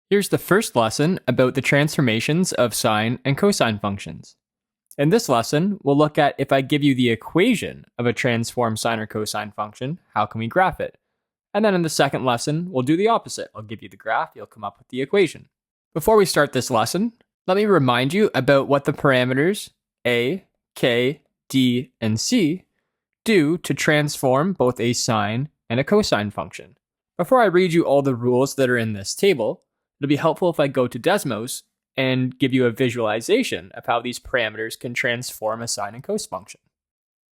Here's the first lesson about the transformations of sine and cosine functions. In this lesson, we'll look at if I give you the equation of a transformed sine or cosine function, how can we graph it? And then in the second lesson, we'll do the opposite. I'll give you the graph, you'll come up with the equation. Before we start this lesson, let me remind you about what the parameters a, k, d, and c do to transform both a sine and a cosine function. Before I read you all the rules that are in this table, it'll be helpful if I go to Desmos and give you a visualization of how these parameters can transform a sine and cos function.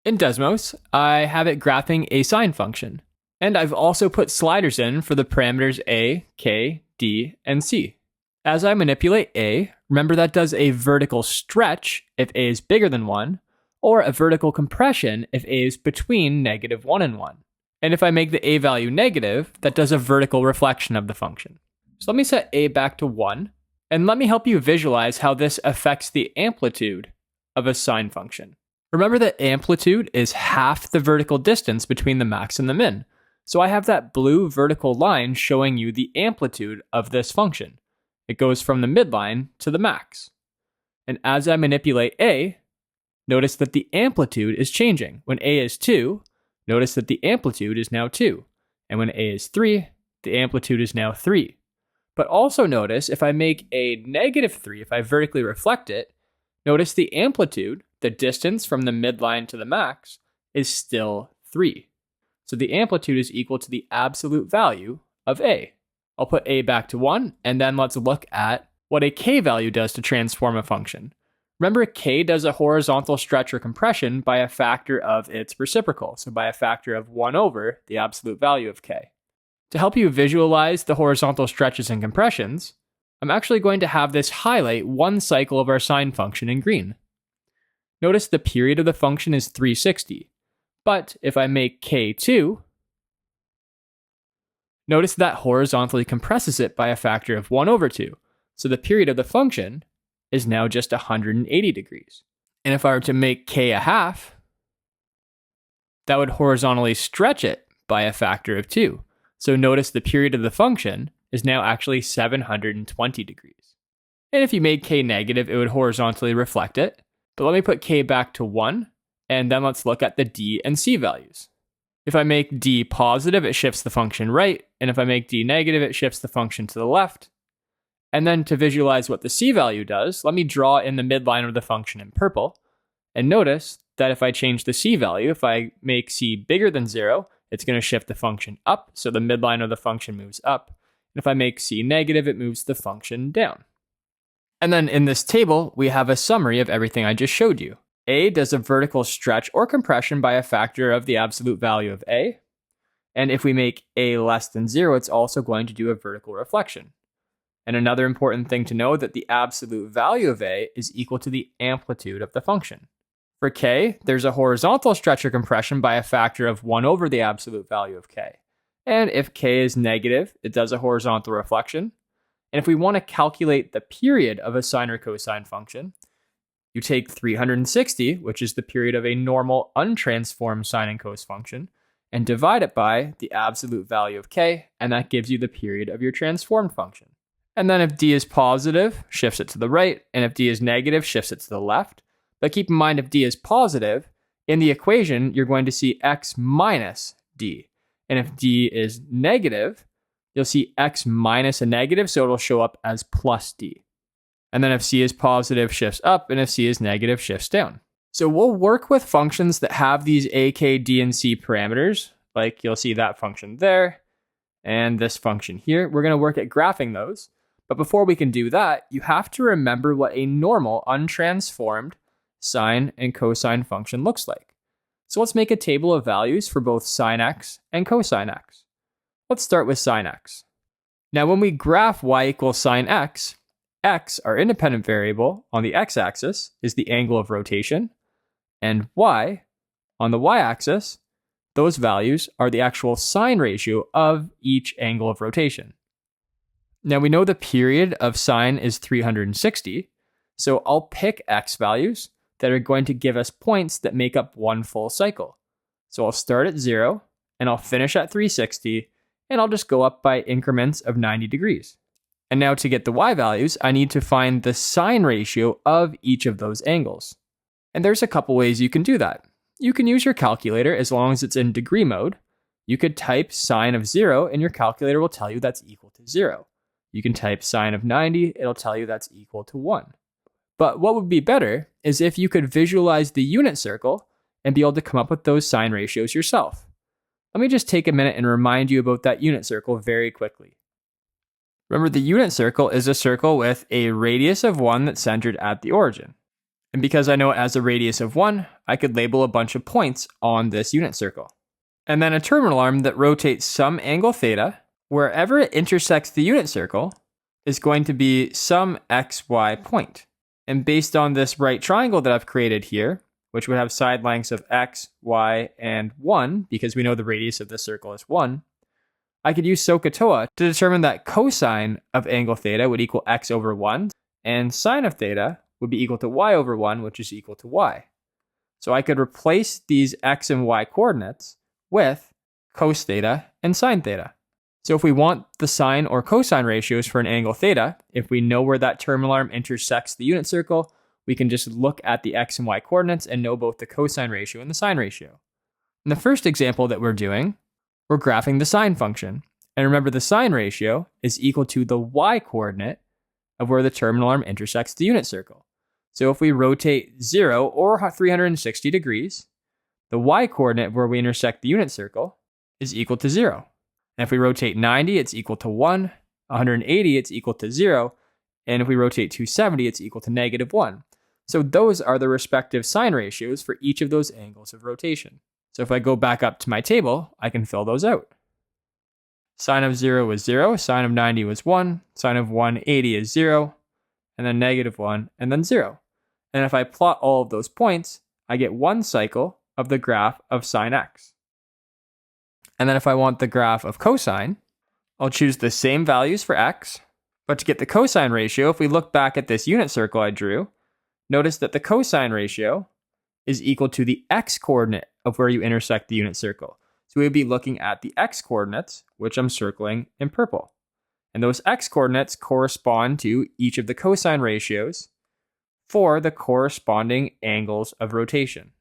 In Desmos, I have it graphing a sine function, and I've also put sliders in for the parameters a, k, d, and c. As I manipulate a, remember that does a vertical stretch if a is bigger than 1, or a vertical compression if a is between -1 and 1. And if I make the a value negative, that does a vertical reflection of the function. So let me set a back to 1, and let me help you visualize how this affects the amplitude of a sine function. Remember that amplitude is half the vertical distance between the max and the min. So I have that blue vertical line showing you the amplitude of this function. It goes from the midline to the max. And as I manipulate a, notice that the amplitude is changing. When a is 2, notice that the amplitude is now 2. And when a is 3, the amplitude is now 3. But also notice if I make a -3, if I vertically reflect it, notice the amplitude, the distance from the midline to the max, is still 3. So the amplitude is equal to the absolute value of a. I'll put a back to 1, and then let's look at what a k value does to transform a function. Remember, k does a horizontal stretch or compression by a factor of its reciprocal, so by a factor of 1 over the absolute value of k. To help you visualize the horizontal stretches and compressions, I'm actually going to have this highlight one cycle of our sine function in green. Notice the period of the function is 360, but if I make k 2, notice that horizontally compresses it by a factor of 1 over 2, so the period of the function is now just 180 degrees. And if I were to make k a half, that would horizontally stretch it by a factor of 2. So notice the period of the function is now actually 720 degrees. And if you made k negative, it would horizontally reflect it. But let me put k back to 1, and then let's look at the d and c values. If I make d positive, it shifts the function right, and if I make d negative, it shifts the function to the left. And then to visualize what the c value does, let me draw in the midline of the function in purple, and notice that if I change the c value, if I make c bigger than 0, it's going to shift the function up, so the midline of the function moves up. And if I make c negative, it moves the function down. And then in this table, we have a summary of everything I just showed you. A does a vertical stretch or compression by a factor of the absolute value of a. And if we make a less than 0, it's also going to do a vertical reflection. And another important thing to know that the absolute value of a is equal to the amplitude of the function. For k, there's a horizontal stretch or compression by a factor of 1 over the absolute value of k. And if k is negative, it does a horizontal reflection. And if we want to calculate the period of a sine or cosine function, you take 360, which is the period of a normal untransformed sine and cos function, and divide it by the absolute value of k, and that gives you the period of your transformed function. And then if d is positive, shifts it to the right, and if d is negative, shifts it to the left. But keep in mind, if d is positive, in the equation, you're going to see x minus d. And if d is negative, you'll see x minus a negative, so it'll show up as plus d. And then if c is positive, shifts up, and if c is negative, shifts down. So we'll work with functions that have these a, k, d, and c parameters, like you'll see that function there, and this function here. We're going to work at graphing those. But before we can do that, you have to remember what a normal untransformed sine and cosine function looks like. So let's make a table of values for both sine x and cosine x. Let's start with sine x. Now when we graph y equals sine x, our independent variable on the x-axis is the angle of rotation, and y, on the y-axis, those values are the actual sine ratio of each angle of rotation. Now we know the period of sine is 360, so I'll pick x values that are going to give us points that make up one full cycle. So I'll start at 0, and I'll finish at 360, and I'll just go up by increments of 90 degrees. And now to get the y values, I need to find the sine ratio of each of those angles. And there's a couple ways you can do that. You can use your calculator as long as it's in degree mode. You could type sine of 0 and your calculator will tell you that's equal to 0. You can type sine of 90, it'll tell you that's equal to 1. But what would be better is if you could visualize the unit circle and be able to come up with those sine ratios yourself. Let me just take a minute and remind you about that unit circle very quickly. Remember, the unit circle is a circle with a radius of 1 that's centered at the origin. And because I know it has a radius of 1, I could label a bunch of points on this unit circle. And then a terminal arm that rotates some angle theta, wherever it intersects the unit circle, is going to be some xy point. And based on this right triangle that I've created here, which would have side lengths of x, y, and 1, because we know the radius of this circle is 1, I could use SOHCAHTOA to determine that cosine of angle theta would equal x over 1, and sine of theta would be equal to y over 1, which is equal to y. So I could replace these x and y coordinates with cos theta and sine theta. So if we want the sine or cosine ratios for an angle theta, if we know where that terminal arm intersects the unit circle, we can just look at the x and y coordinates and know both the cosine ratio and the sine ratio. In the first example that we're doing, we're graphing the sine function. And remember, the sine ratio is equal to the y coordinate of where the terminal arm intersects the unit circle. So if we rotate 0 or 360 degrees, the y coordinate where we intersect the unit circle is equal to 0. And if we rotate 90, it's equal to 1. 180, it's equal to 0. And if we rotate 270, it's equal to negative 1. So those are the respective sine ratios for each of those angles of rotation. So if I go back up to my table, I can fill those out. Sine of 0 was 0, sine of 90 was 1, sine of 180 is 0, and then negative 1, and then 0. And if I plot all of those points, I get one cycle of the graph of sine x. And then if I want the graph of cosine, I'll choose the same values for x, but to get the cosine ratio, if we look back at this unit circle I drew, notice that the cosine ratio is equal to the x coordinate of where you intersect the unit circle. So we would be looking at the x coordinates, which I'm circling in purple. And those x coordinates correspond to each of the cosine ratios for the corresponding angles of rotation.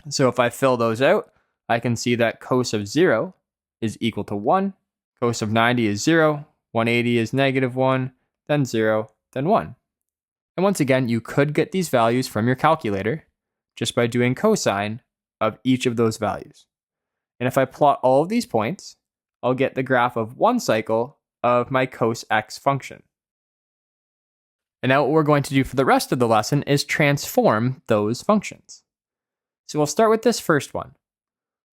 So if I fill those out, I can see that cos of 0 is equal to 1, cos of 90 is 0, 180 is negative 1, then 0, then 1. And once again, you could get these values from your calculator just by doing cosine of each of those values. And if I plot all of these points, I'll get the graph of one cycle of my cos x function. And now what we're going to do for the rest of the lesson is transform those functions. So we'll start with this first one.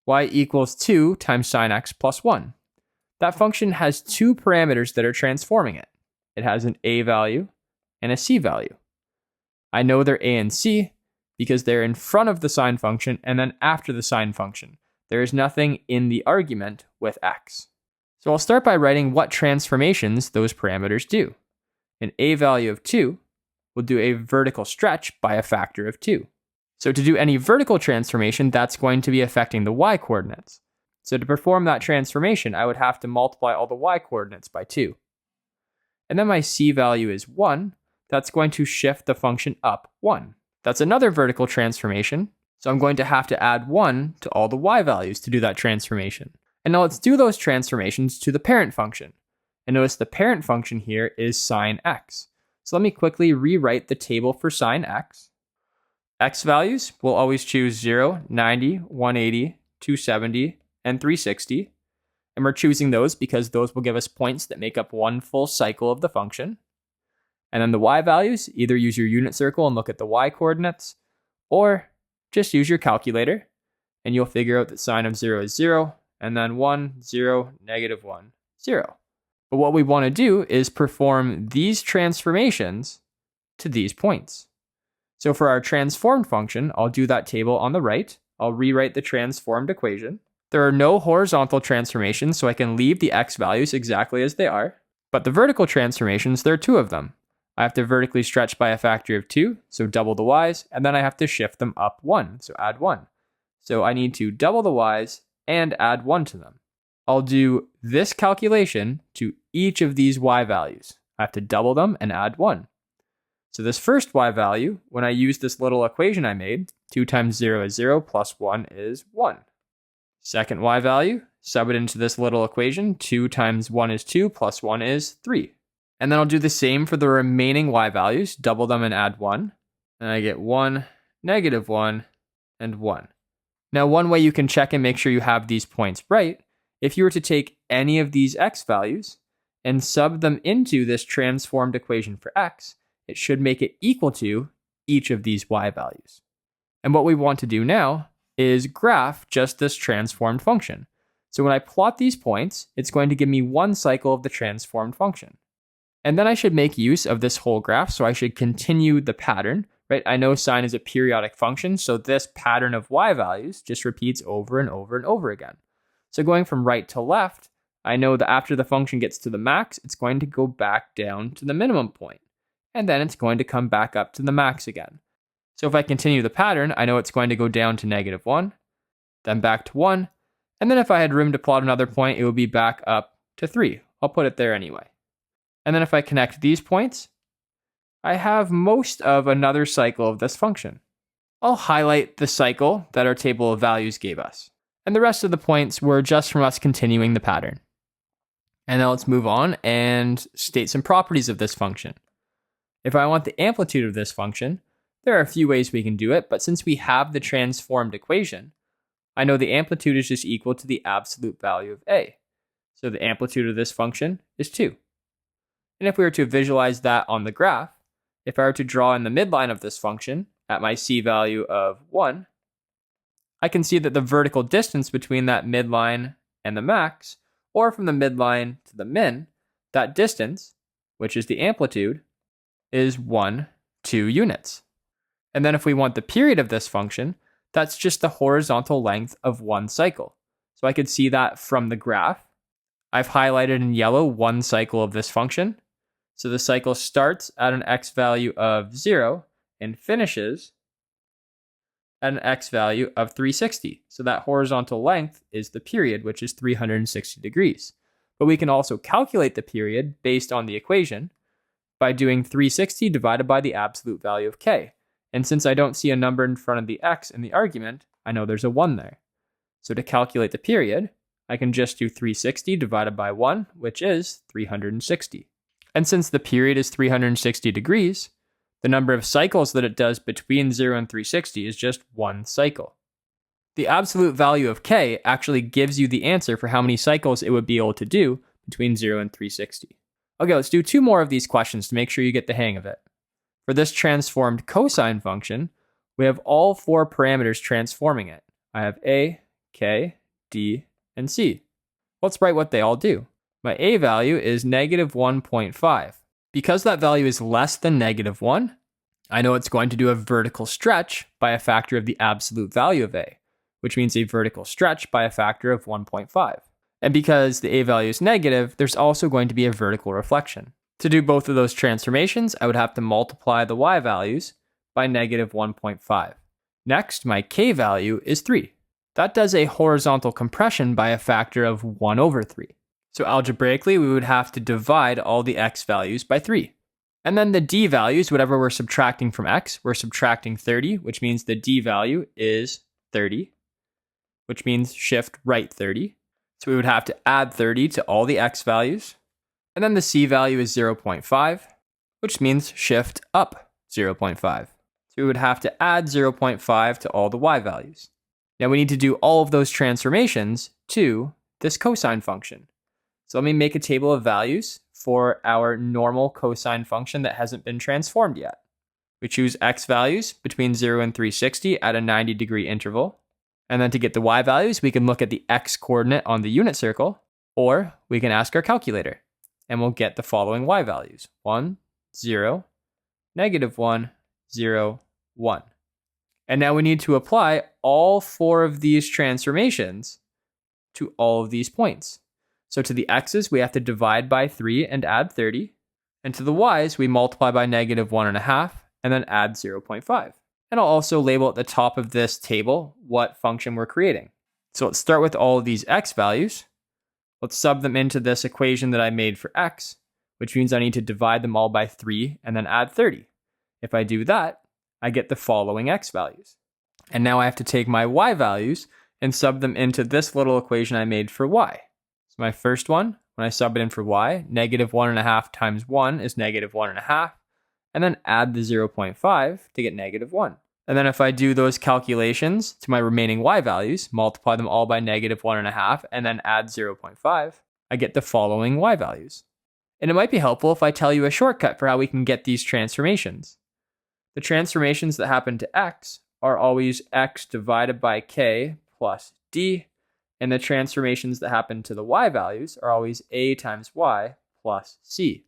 Y equals 2 times sine x plus 1. That function has two parameters that are transforming it. It has an a value and a c value. I know they're a and c because they're in front of the sine function and then after the sine function. There is nothing in the argument with x. So I'll start by writing what transformations those parameters do. An a value of 2 will do a vertical stretch by a factor of 2. So to do any vertical transformation, that's going to be affecting the y coordinates. So to perform that transformation, I would have to multiply all the y coordinates by 2. And then my c value is 1. That's going to shift the function up 1. That's another vertical transformation. So I'm going to have to add 1 to all the y values to do that transformation. And now let's do those transformations to the parent function. And notice the parent function here is sine x. So let me quickly rewrite the table for sine x. X values, we'll always choose 0, 90, 180, 270, and 360. And we're choosing those because those will give us points that make up one full cycle of the function. And then the y values, either use your unit circle and look at the y coordinates, or just use your calculator, and you'll figure out that sine of 0 is 0, and then 1, 0, negative 1, 0. But what we want to do is perform these transformations to these points. So for our transformed function, I'll do that table on the right. I'll rewrite the transformed equation. There are no horizontal transformations, so I can leave the x values exactly as they are. But the vertical transformations, there are two of them. I have to vertically stretch by a factor of 2, so double the y's, and then I have to shift them up 1, so add 1. So I need to double the y's and add 1 to them. I'll do this calculation to each of these y values. I have to double them and add 1. So this first y value, when I use this little equation I made, 2 times 0 is 0 plus 1 is 1. Second y value, sub it into this little equation, 2 times 1 is 2 plus 1 is 3. And then I'll do the same for the remaining y values, double them and add 1. And I get 1, negative 1, and 1. Now one way you can check and make sure you have these points right, if you were to take any of these x values and sub them into this transformed equation for x, it should make it equal to each of these y values. And what we want to do now is graph just this transformed function. So when I plot these points, it's going to give me one cycle of the transformed function. And then I should make use of this whole graph, so I should continue the pattern, right? I know sine is a periodic function, so this pattern of y values just repeats over and over and over again. So going from right to left, I know that after the function gets to the max, it's going to go back down to the minimum point, and then it's going to come back up to the max again. So if I continue the pattern, I know it's going to go down to negative 1, then back to 1, and then if I had room to plot another point, it would be back up to 3. I'll put it there anyway. And then if I connect these points, I have most of another cycle of this function. I'll highlight the cycle that our table of values gave us. And the rest of the points were just from us continuing the pattern. And now let's move on and state some properties of this function. If I want the amplitude of this function, there are a few ways we can do it, but since we have the transformed equation, I know the amplitude is just equal to the absolute value of a. So the amplitude of this function is 2. And if we were to visualize that on the graph, if I were to draw in the midline of this function at my c value of 1, I can see that the vertical distance between that midline and the max, or from the midline to the min, that distance, which is the amplitude, is 1, 2 units. And then if we want the period of this function, that's just the horizontal length of one cycle. So I could see that from the graph. I've highlighted in yellow one cycle of this function. So the cycle starts at an x value of 0 and finishes at an x value of 360. So that horizontal length is the period, which is 360 degrees. But we can also calculate the period based on the equation by doing 360 divided by the absolute value of k. And since I don't see a number in front of the x in the argument, I know there's a 1 there. So to calculate the period, I can just do 360 divided by 1, which is 360. And since the period is 360 degrees, the number of cycles that it does between 0 and 360 is just one cycle. The absolute value of k actually gives you the answer for how many cycles it would be able to do between 0 and 360. Okay, let's do 2 more of these questions to make sure you get the hang of it. For this transformed cosine function, we have all 4 parameters transforming it. I have a, k, d, and c. Let's write what they all do. My a value is negative 1.5. Because that value is less than negative 1, I know it's going to do a vertical stretch by a factor of the absolute value of a, which means a vertical stretch by a factor of 1.5. And because the a value is negative, there's also going to be a vertical reflection. To do both of those transformations, I would have to multiply the y values by negative 1.5. Next, my k value is 3. That does a horizontal compression by a factor of 1 over 3. So algebraically, we would have to divide all the x values by 3. And then the d values, whatever we're subtracting from x, we're subtracting 30, which means the d value is 30, which means shift right 30. So we would have to add 30 to all the x values. And then the c value is 0.5, which means shift up 0.5. So we would have to add 0.5 to all the y values. Now we need to do all of those transformations to this cosine function. So let me make a table of values for our normal cosine function that hasn't been transformed yet. We choose x values between 0 and 360 at a 90-degree interval. And then to get the y values, we can look at the x coordinate on the unit circle, or we can ask our calculator, and we'll get the following y values: 1, 0, negative 1, 0, 1. And now we need to apply all 4 of these transformations to all of these points. So to the x's, we have to divide by 3 and add 30. And to the y's, we multiply by negative 1.5 and then add 0.5. And I'll also label at the top of this table what function we're creating. So let's start with all of these x values. Let's sub them into this equation that I made for x, which means I need to divide them all by 3 and then add 30. If I do that, I get the following x values. And now I have to take my y values and sub them into this little equation I made for y. So my first one, when I sub it in for y, negative 1.5 times 1 is negative 1.5, and then add the 0.5 to get negative 1. And then if I do those calculations to my remaining y values, multiply them all by negative 1.5, and then add 0.5, I get the following y values. And it might be helpful if I tell you a shortcut for how we can get these transformations. The transformations that happen to x are always x divided by k plus d, and the transformations that happen to the y values are always a times y plus c.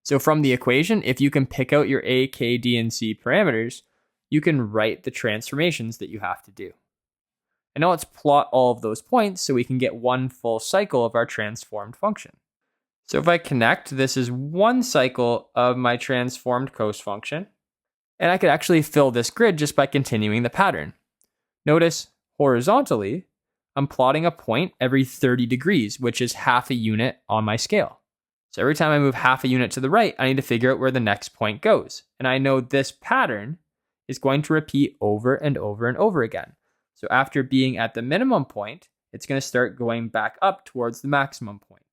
So from the equation, if you can pick out your a, k, d, and c parameters, you can write the transformations that you have to do. And now let's plot all of those points so we can get one full cycle of our transformed function. So if I connect, this is one cycle of my transformed cos function, and I could actually fill this grid just by continuing the pattern. Notice, horizontally, I'm plotting a point every 30 degrees, which is half a unit on my scale. So every time I move half a unit to the right, I need to figure out where the next point goes. And I know this pattern is going to repeat over and over and over again. So after being at the minimum point, it's going to start going back up towards the maximum point.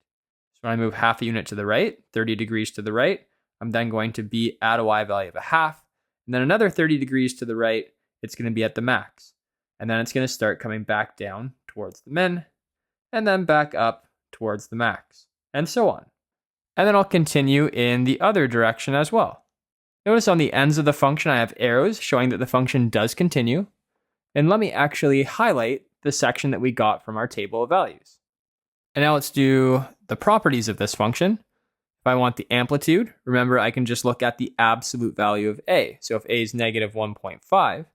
So when I move half a unit to the right, 30 degrees to the right, I'm then going to be at a y value of a half. And then another 30 degrees to the right, it's going to be at the max. And then it's going to start coming back down towards the min, and then back up towards the max, and so on. And then I'll continue in the other direction as well. Notice on the ends of the function I have arrows showing that the function does continue. And let me actually highlight the section that we got from our table of values. And now let's do the properties of this function. If I want the amplitude, remember I can just look at the absolute value of a. So if a is negative 1.5,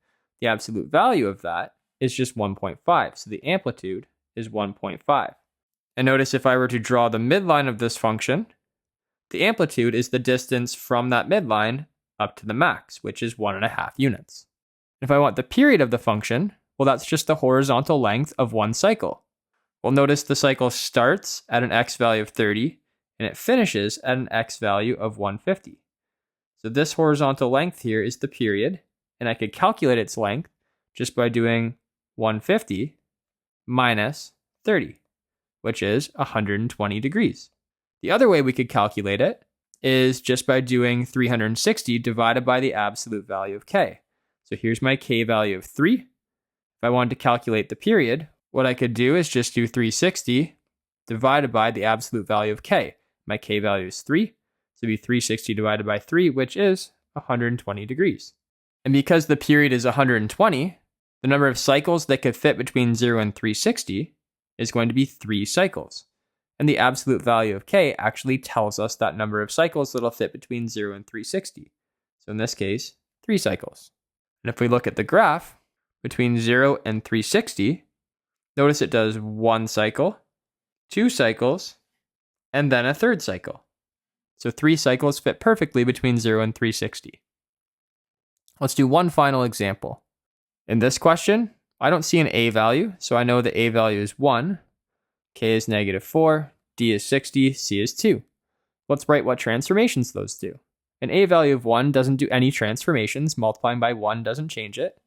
the absolute value of that is just 1.5. So the amplitude is 1.5. And notice if I were to draw the midline of this function, the amplitude is the distance from that midline up to the max, which is 1.5 units. If I want the period of the function, well, that's just the horizontal length of one cycle. Well, notice the cycle starts at an x value of 30, and it finishes at an x value of 150. So this horizontal length here is the period, and I could calculate its length just by doing 150 minus 30, which is 120 degrees. The other way we could calculate it is just by doing 360 divided by the absolute value of k. So here's my k value of 3. If I wanted to calculate the period, what I could do is just do 360 divided by the absolute value of k. My k value is 3, so it'd be 360 divided by 3, which is 120 degrees. And because the period is 120, the number of cycles that could fit between 0 and 360 is going to be 3 cycles. And the absolute value of k actually tells us that number of cycles that'll fit between 0 and 360. So in this case, 3 cycles. And if we look at the graph, between 0 and 360, notice it does 1 cycle, 2 cycles, and then a 3rd cycle. So 3 cycles fit perfectly between 0 and 360. Let's do one final example. In this question, I don't see an a value, so I know the a value is 1, k is negative 4, d is 60, c is 2. Let's write what transformations those do. An a value of 1 doesn't do any transformations, multiplying by 1 doesn't change it.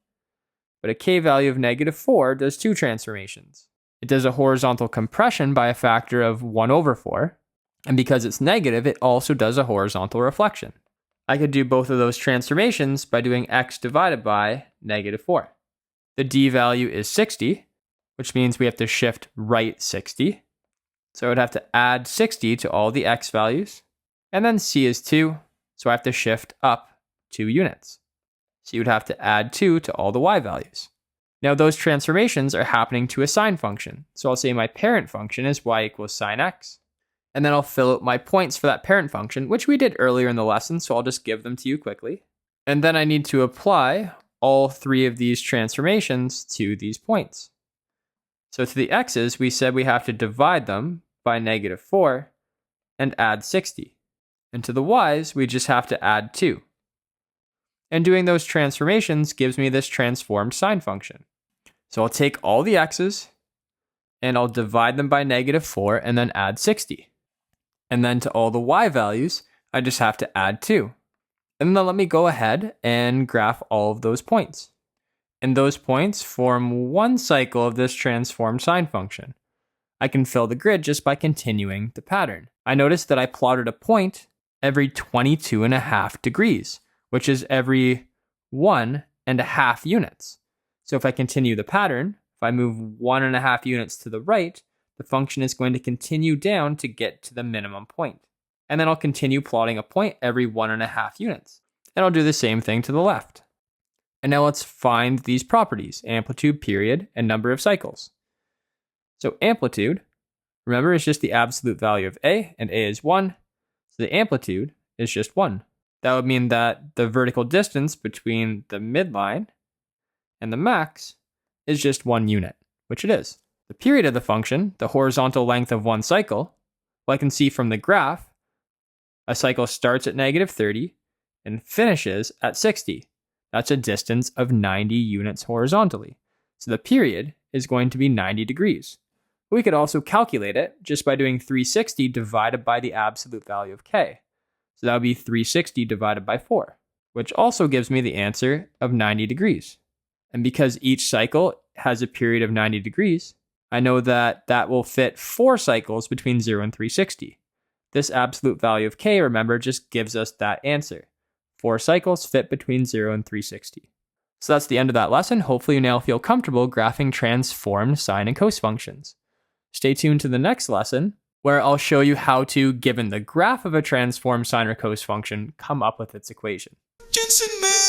But a k value of negative 4 does 2 transformations. It does a horizontal compression by a factor of 1 over 4, and because it's negative, it also does a horizontal reflection. I could do both of those transformations by doing x divided by negative 4. The d value is 60, which means we have to shift right 60. So I would have to add 60 to all the x values. And then c is 2, so I have to shift up 2 units. So you would have to add 2 to all the y values. Now those transformations are happening to a sine function. So I'll say my parent function is y equals sine x. And then I'll fill out my points for that parent function, which we did earlier in the lesson, so I'll just give them to you quickly. And then I need to apply all 3 of these transformations to these points. So to the x's, we said we have to divide them by negative 4 and add 60. And to the y's, we just have to add 2. And doing those transformations gives me this transformed sine function. So I'll take all the x's, and I'll divide them by negative 4 and then add 60. And then to all the y values, I just have to add 2. And then let me go ahead and graph all of those points. And those points form one cycle of this transformed sine function. I can fill the grid just by continuing the pattern. I noticed that I plotted a point every 22.5 degrees, which is every 1.5 units. So if I continue the pattern, if I move 1.5 units to the right, the function is going to continue down to get to the minimum point. And then I'll continue plotting a point every 1.5 units. And I'll do the same thing to the left. And now let's find these properties: amplitude, period, and number of cycles. So amplitude, remember, is just the absolute value of a, and a is 1. So the amplitude is just 1. That would mean that the vertical distance between the midline and the max is just 1 unit, which it is. The period of the function, the horizontal length of one cycle, well, I can see from the graph, a cycle starts at -30 and finishes at 60. That's a distance of 90 units horizontally. So the period is going to be 90 degrees. We could also calculate it just by doing 360 divided by the absolute value of k. So that would be 360 divided by 4, which also gives me the answer of 90 degrees. And because each cycle has a period of 90 degrees, I know that that will fit 4 cycles between 0 and 360. This absolute value of k, remember, just gives us that answer. 4 cycles fit between 0 and 360. So that's the end of that lesson. Hopefully you now feel comfortable graphing transformed sine and cos functions. Stay tuned to the next lesson, where I'll show you how to, given the graph of a transformed sine or cos function, come up with its equation. Jensen Math!